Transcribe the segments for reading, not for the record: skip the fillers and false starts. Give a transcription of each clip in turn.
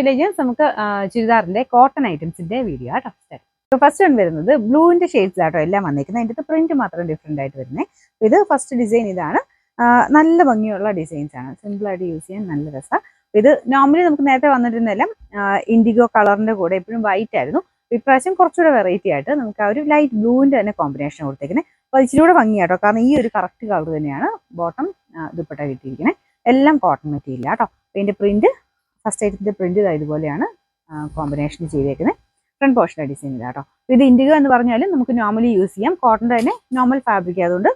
Leggings നമുക്ക് ചുരിദാറിന്റെ cotton ഐറ്റംസിന്റെ video ആട്ടോ. First one വരുന്നത് ബ്ലൂവിന്റെ ഷെയ്ഡ്സ് ആട്ടോ എല്ലാം വന്നിരിക്കുന്നത്. അതിൻ്റെ പ്രിന്റ് മാത്രം ഡിഫറെന്റ് ആയിട്ട് വരുന്നത്. ഇത് ഫസ്റ്റ് ഡിസൈൻ ഇതാണ്. നല്ല ഭംഗിയുള്ള ഡിസൈൻസ് ആണ്, സിമ്പിൾ ആയിട്ട് യൂസ് ചെയ്യാൻ നല്ല രസമാണ്. ഇത് നോർമലി നമുക്ക് നേരത്തെ വന്നിരുന്നെല്ലാം ഇൻഡിഗോ കളറിന്റെ കൂടെ എപ്പോഴും വൈറ്റ് ആയിരുന്നു. ഇപ്രാവശ്യം കുറച്ചുകൂടെ വെറൈറ്റി ആയിട്ട് നമുക്ക് ആ ഒരു ലൈറ്റ് ബ്ലൂവിന്റെ തന്നെ കോമ്പിനേഷൻ കൊടുത്തേക്കുന്നത്. അപ്പോൾ ഇച്ചിരി കൂടെ ഭംഗിയാട്ടോ, കാരണം ഈ ഒരു കറക്റ്റ് കളർ തന്നെയാണ് ബോട്ടം ദുപ്പട്ട കിട്ടിയിരിക്കുന്നത്. എല്ലാം കോട്ടൺ മെറ്റീരിയൽ ആട്ടോ. ഇതിന്റെ പ്രിന്റ് ഫസ്റ്റ് ഐറ്റത്തിന്റെ പ്രിന്റ് ഇതുപോലെയാണ് കോമ്പിനേഷൻ ചെയ്തേക്കുന്നത്. ഫ്രണ്ട് പോർഷൻ്റെ ഡിസൈൻ ഇതാട്ടോ. ഇത് ഇൻഡിഗോ എന്ന് പറഞ്ഞാലും നമുക്ക് നോർമലി യൂസ് ചെയ്യാം. കോട്ടൻ്റെ തന്നെ നോർമൽ ഫാബ്രിക് ആയതുകൊണ്ട്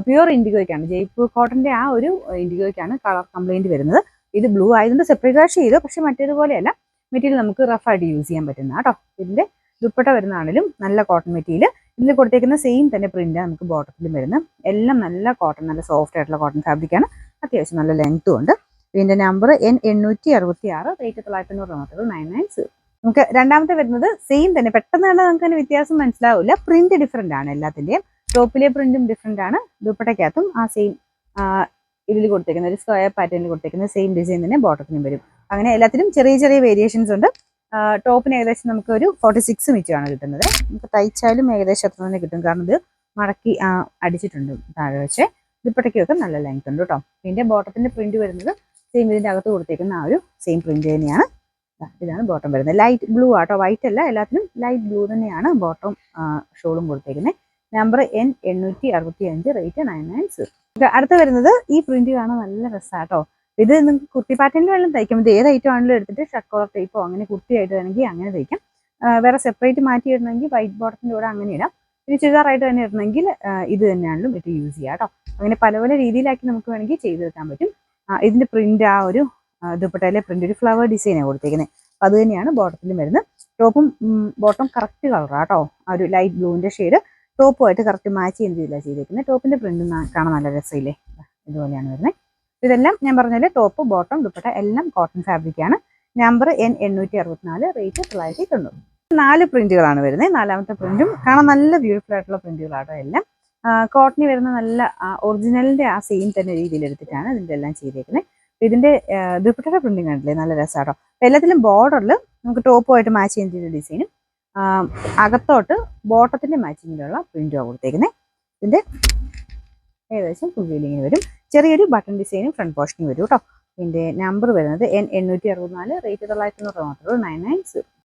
പ്യുവർ ഇൻഡിഗോയ്ക്കാണ്, ജയ്പൂർ കോട്ടന്റെ ആ ഒരു ഇൻഡിഗോയ്ക്കാണ് കളർ കംപ്ലൈന്റ് വരുന്നത്. ഇത് ബ്ലൂ ആയതുകൊണ്ട് സെപ്പറേറ്റ് വാഷ് ചെയ്തു, പക്ഷെ മറ്റേതുപോലെയല്ല, മെറ്റീരിയൽ നമുക്ക് റഫായിട്ട് യൂസ് ചെയ്യാൻ പറ്റുന്ന കേട്ടോ. ഇതിന്റെ ദുപ്പട്ട വരുന്നതാണെങ്കിലും നല്ല കോട്ടൺ മെറ്റീരിയൽ. ഇതിൽ കൊടുത്തേക്കുന്ന സെയിം തന്നെ പ്രിന്റ് നമുക്ക് ബോട്ടത്തിലും വരുന്നത്. എല്ലാം നല്ല കോട്ടൺ, നല്ല സോഫ്റ്റ് ആയിട്ടുള്ള കോട്ടൺ ഫാബ്രിക്കാണ്. അത്യാവശ്യം നല്ല ലെങ്ത്തും ഉണ്ട്. ഇതിന്റെ നമ്പർ N866, റേറ്റ് 990 മാത്രമേ 990. നമുക്ക് രണ്ടാമത്തെ വരുന്നത് സെയിം തന്നെ, പെട്ടെന്ന് കണ്ടാൽ നമുക്ക് തന്നെ വ്യത്യാസം മനസ്സിലാവില്ല. പ്രിന്റ് ഡിഫറെന്റ് ആണ് എല്ലാത്തിന്റെയും. ടോപ്പിലെ പ്രിന്റും ഡിഫറെന്റ് ആണ്. ദുപ്പട്ടയ്ക്കകത്തും ആ സെയിം ഇതിൽ കൊടുത്തേക്കുന്ന ഒരു സ്ക്വയർ പാറ്റേണിൽ കൊടുത്തേക്കുന്ന സെയിം ഡിസൈൻ തന്നെ ബോട്ടത്തിനും വരും. അങ്ങനെ എല്ലാത്തിനും ചെറിയ ചെറിയ വേരിയേഷൻസ് ഉണ്ട്. ടോപ്പിന് ഏകദേശം നമുക്ക് ഒരു 46 മീറ്ററാണ് കിട്ടുന്നത്. നമുക്ക് തയ്ച്ചാലും ഏകദേശം അത്ര തന്നെ കിട്ടും, കാരണം ഇത് മടക്കി അടിച്ചിട്ടുണ്ട് താഴെ വെച്ച്. ദുപ്പട്ടയ്ക്കൊക്കെ നല്ല ലെങ്ത് ഉണ്ട് കേട്ടോ. ഇതിന്റെ ബോട്ടത്തിന്റെ പ്രിന്റ് വരുന്നത് സെയിം ഇതിന്റെ അകത്ത് കൊടുത്തേക്കുന്ന ആ ഒരു സെയിം പ്രിന്റ് തന്നെയാണ്. ഇതാണ് ബോട്ടം വരുന്നത്. ലൈറ്റ് ബ്ലൂ ആട്ടോ, വൈറ്റ് അല്ല, എല്ലാത്തിനും ലൈറ്റ് ബ്ലൂ തന്നെയാണ് ബോട്ടം ഷോളും കൊടുത്തേക്കുന്നത്. Number N865, rate 990. അടുത്ത് വരുന്നത് ഈ പ്രിന്റ് കാണാൻ നല്ല രസമാട്ടോ. ഇത് നിങ്ങൾക്ക് കുർത്തി പാറ്റേണിൽ വേണം തയ്ക്കാം. ഇത് ഏത് ഐറ്റം ആണെങ്കിലും എടുത്തിട്ട് ഷർട്ട് കോളർ ടൈപ്പോ അങ്ങനെ കുർത്തിയായിട്ട് വേണമെങ്കിൽ അങ്ങനെ തയ്ക്കാം. വേറെ സെപ്പറേറ്റ് മാറ്റി ഇടണമെങ്കിൽ വൈറ്റ് ബോട്ടത്തിന്റെ കൂടെ അങ്ങനെ ഇടാം. പിന്നെ ചുരിദാറായിട്ട് തന്നെ ഇടണമെങ്കിൽ ഇത് തന്നെയാണെങ്കിലും ഇത് യൂസ് ചെയ്യാം കേട്ടോ. അങ്ങനെ പല പല രീതിയിലാക്കി നമുക്ക് വേണമെങ്കിൽ ചെയ്തെടുക്കാൻ പറ്റും. ഇതിന്റെ പ്രിന്റ് ആ ഒരു ദുപ്പട്ടയിലെ പ്രിന്റ് ഒരു ഫ്ലവർ ഡിസൈനാണ് കൊടുത്തേക്കുന്നത്. അപ്പം അത് തന്നെയാണ് ബോട്ടത്തിലും വരുന്നത്. ടോപ്പും ബോട്ടം കറക്റ്റ് കളറാട്ടോ, ആ ഒരു ലൈറ്റ് ബ്ലൂവിന്റെ ഷെയ്ഡ് ടോപ്പുമായിട്ട് കറക്റ്റ് മാച്ച് ചെയ്യുന്ന രീതിയിലാണ് ചെയ്തേക്കുന്നത്. ടോപ്പിന്റെ പ്രിന്റ് കാണാൻ നല്ല രസമില്ലേ, ഇതുപോലെയാണ് വരുന്നത്. ഇതെല്ലാം ഞാൻ പറഞ്ഞാല് ടോപ്പ് ബോട്ടം ദുപ്പട്ട എല്ലാം കോട്ടൺ ഫാബ്രിക് ആണ്. Number N864, rate 990. 4 പ്രിന്റുകളാണ് വരുന്നത്. നാലാമത്തെ പ്രിന്റും കാണാൻ നല്ല ബ്യൂട്ടിഫുൾ ആയിട്ടുള്ള പ്രിന്റുകളാട്ടോ എല്ലാം. കോട്ടണിൽ വരുന്ന നല്ല ഒറിജിനലിന്റെ ആ സെയിം തന്നെ രീതിയിൽ എടുത്തിട്ടാണ് ഇതിന്റെ എല്ലാം ചെയ്തേക്കുന്നത്. ഇതിന്റെ ദുപ്പട്ടയുടെ പ്രിന്റിങ് കണ്ടില്ലേ, നല്ല രസമാട്ടോ. എല്ലാത്തിലും ബോർഡറിൽ നമുക്ക് ടോപ്പുമായിട്ട് മാച്ച് ചെയ്യുന്ന ഡിസൈനും അകത്തോട്ട് ബോട്ടത്തിന്റെ മാച്ചിങ്ങിലുള്ള പ്രിന്റുമാണ് കൊടുത്തേക്കുന്നത്. ഇതിന്റെ ഏകദേശം ഫുൾ വീലിങ്ങിന് വരും. ചെറിയൊരു ബട്ടൺ ഡിസൈനും ഫ്രണ്ട് പോർഷനും വരും കേട്ടോ. ഇതിന്റെ നമ്പർ വരുന്നത് N864, റേറ്റ് 990 മാത്രമേ 990.